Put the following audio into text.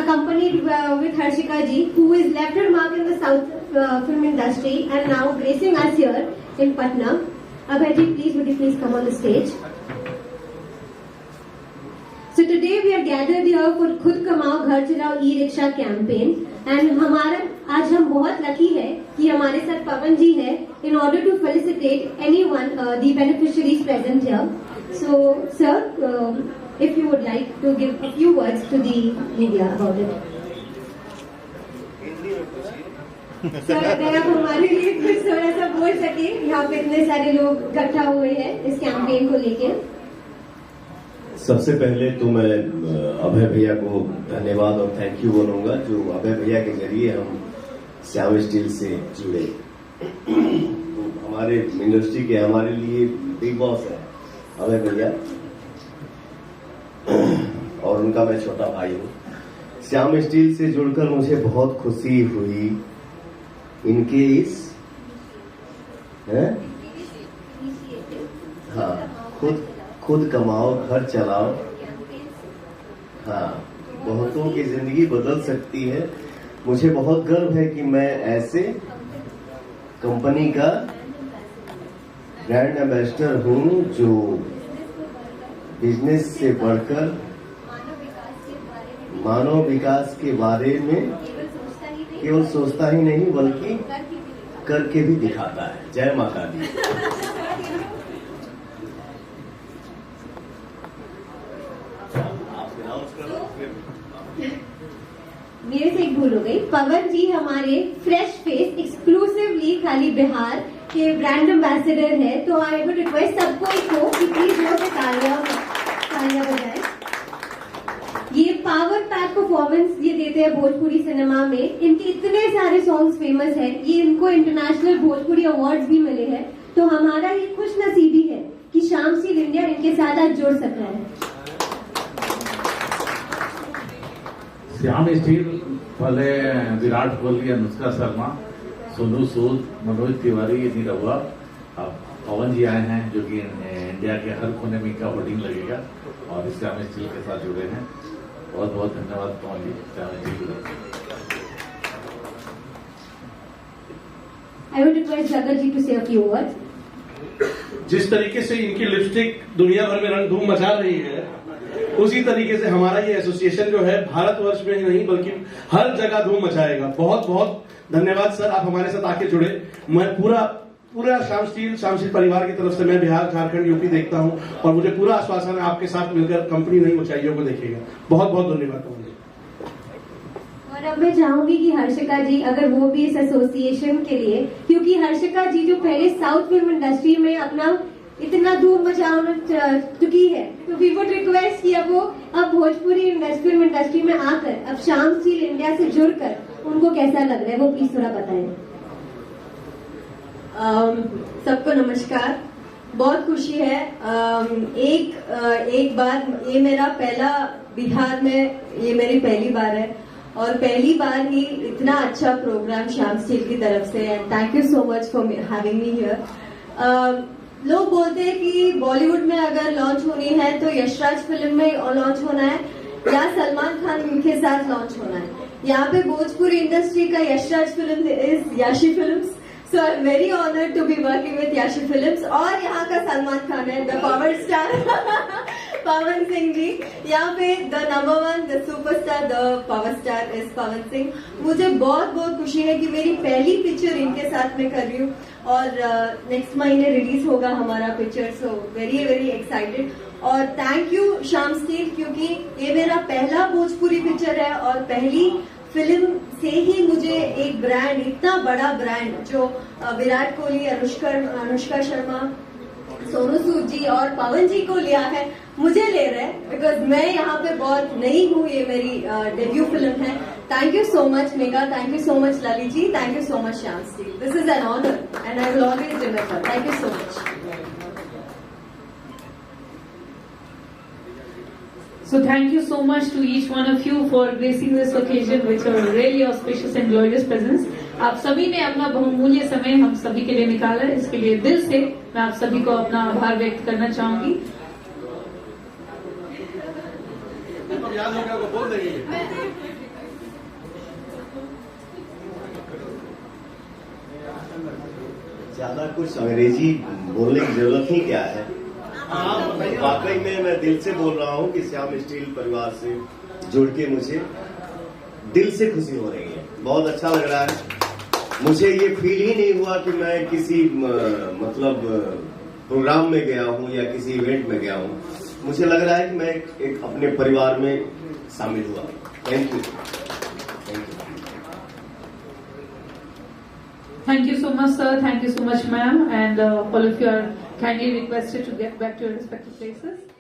accompanied with Harshika ji, who is left her mark in the South film industry and now gracing us here in Patna. Abhay ji, would you please come on the stage? So today we are gathered here for खुद कमाओ घर चलाओ e rickshaw campaign and हमारा आज हम बहुत lucky है कि हमारे साथ पवन जी है in order to felicitate anyone the beneficiaries present here. So sir, if you would like to give a few words to the media about it. Sir अगर आप हमारे लिए कुछ थोड़ा सा बोल सके, यहाँ पे इतने सारे लोग इकट्ठा हुए हैं इस कैंपेन को लेके। सबसे पहले तो मैं अभय भैया को धन्यवाद और थैंक यू बोलूंगा, जो अभय भैया के जरिए हम श्याम स्टील से जुड़े। तो हमारे इंडस्ट्री के हमारे लिए बिग बॉस है अभय भैया और उनका मैं छोटा भाई हूँ। श्याम स्टील से जुड़कर मुझे बहुत खुशी हुई। इनके इस खुद कमाओ घर चलाओ, हाँ, बहुतों की जिंदगी बदल सकती है। मुझे बहुत गर्व है कि मैं ऐसे कंपनी का ब्रांड एम्बेसडर हूँ जो बिजनेस से बढ़कर मानव विकास के बारे में केवल सोचता ही नहीं बल्कि करके भी दिखाता है। जय माता दी। मेरे से एक भूल हो गई, पवन जी हमारे फ्रेश फेस एक्सक्लूसिवली खाली बिहार के ब्रांड एम्बेसडर है। तो आई वुड रिक्वेस्ट सबको कि प्लीज जोर से तालियां बजाएं। ये पावर पैक परफॉर्मेंस ये देते हैं भोजपुरी सिनेमा में। इनके इतने सारे सॉन्ग्स फेमस है, ये इनको इंटरनेशनल भोजपुरी अवार्ड्स भी मिले हैं। तो हमारा ये खुश नसीबी है कि श्याम स्टील इंडिया इनके साथ आज जुड़ सक रहा है। श्याम स्टील भले विराट कोहली, अनुष्का शर्मा, सोनू सूद, मनोज तिवारी, नीरवा, अब पवन जी आए हैं जो कि इंडिया के हर कोने में इनका होर्डिंग लगेगा और इस श्याम स्टील के साथ जुड़े हैं। बहुत बहुत धन्यवाद Pawan ji, Shyam steel. I would request Jagat ji to say a few words. जिस तरीके से इनकी लिपस्टिक दुनिया भर में रंग धूम मचा रही है, उसी तरीके से हमारा ये एसोसिएशन जो है भारतवर्ष में ही नहीं बल्कि हर जगह धूम मचाएगा। बहुत बहुत धन्यवाद सर, आप हमारे साथ आके जुड़े। मैं पूरा श्याम स्टील परिवार की तरफ से मैं बिहार, झारखंड, यूपी देखता हूं और मुझे पूरा आश्वासन है आपके साथ मिलकर कंपनी नई ऊंचाइयों को देखेगा। बहुत बहुत धन्यवाद। और अब मैं चाहूंगी कि हर्षिका जी अगर वो भी इस एसोसिएशन के लिए, क्योंकि हर्षिका जी जो पहले साउथ फिल्म इंडस्ट्री में अपना इतना धूम मचाना चुकी है, तो वी वुड रिक्वेस्ट कि अब भोजपुरी फिल्म इंडस्ट्री में आकर अब श्याम स्टील इंडिया से जुड़कर उनको कैसा लग रहा है, वो प्लीज थोड़ा बताएं। सबको नमस्कार। बहुत खुशी है। एक बार ये मेरा पहला बिहार में ये मेरी पहली बार है और पहली बार ही इतना अच्छा प्रोग्राम श्याम स्टील की तरफ से, and thank you so much for having me here. लोग बोलते हैं कि बॉलीवुड में अगर लॉन्च होनी है तो यशराज फिल्म में लॉन्च होना है या सलमान खान के साथ लॉन्च होना है। यहाँ पे भोजपुरी इंडस्ट्री का Yashraj film is Yashi films, so I am very honoured to be working with Yashi films. और यहाँ का सलमान खान है the power star Pawan Singh ji. यहाँ पे the number 1 the superstar the power star is Pawan Singh. मुझे बहुत बहुत खुशी है कि मेरी पहली पिक्चर इनके साथ में कर रही हूँ और नेक्स्ट महीने रिलीज होगा हमारा picture, so very very excited. और थैंक यू श्याम स्टील, क्योंकि ये मेरा पहला भोजपुरी पिक्चर है और पहली फिल्म से ही मुझे एक ब्रांड, इतना बड़ा ब्रांड जो विराट कोहली, अनुष्का शर्मा, सोनू सूद जी और पवन जी को लिया है, मुझे ले रहे हैं बिकॉज मैं यहाँ पे बहुत नई हूँ। ये मेरी डेब्यू फिल्म है। Thank you so much Megha, thank you so much Lalit ji, thank you so much Shyam Steel. This is an honour and I will always remember. Thank you so much. So thank you so much to each one of you for gracing this occasion with your really auspicious and joyous presence. आप सभी ने अपना बहुमूल्य समय हम सभी के लिए निकाला, इसके लिए दिल से मैं आप सभी को अपना आभार व्यक्त करना चाहूंगी। याद होगा वो बोल देंगे। ज्यादा कुछ अंग्रेजी बोलने की जरूरत ही क्या है। वाकई में मैं दिल से बोल रहा हूँ कि श्याम स्टील परिवार से जुड़ के मुझे दिल से खुशी हो रही है, बहुत अच्छा लग रहा है। मुझे ये फील ही नहीं हुआ कि मैं किसी मतलब प्रोग्राम में गया हूँ या किसी इवेंट में गया हूँ। मुझे लग रहा है कि मैं एक अपने परिवार में शामिल हुआ। Thank you. Thank you so much, sir. Thank you so much, ma'am. And all of you are kindly requested to get back to your respective places.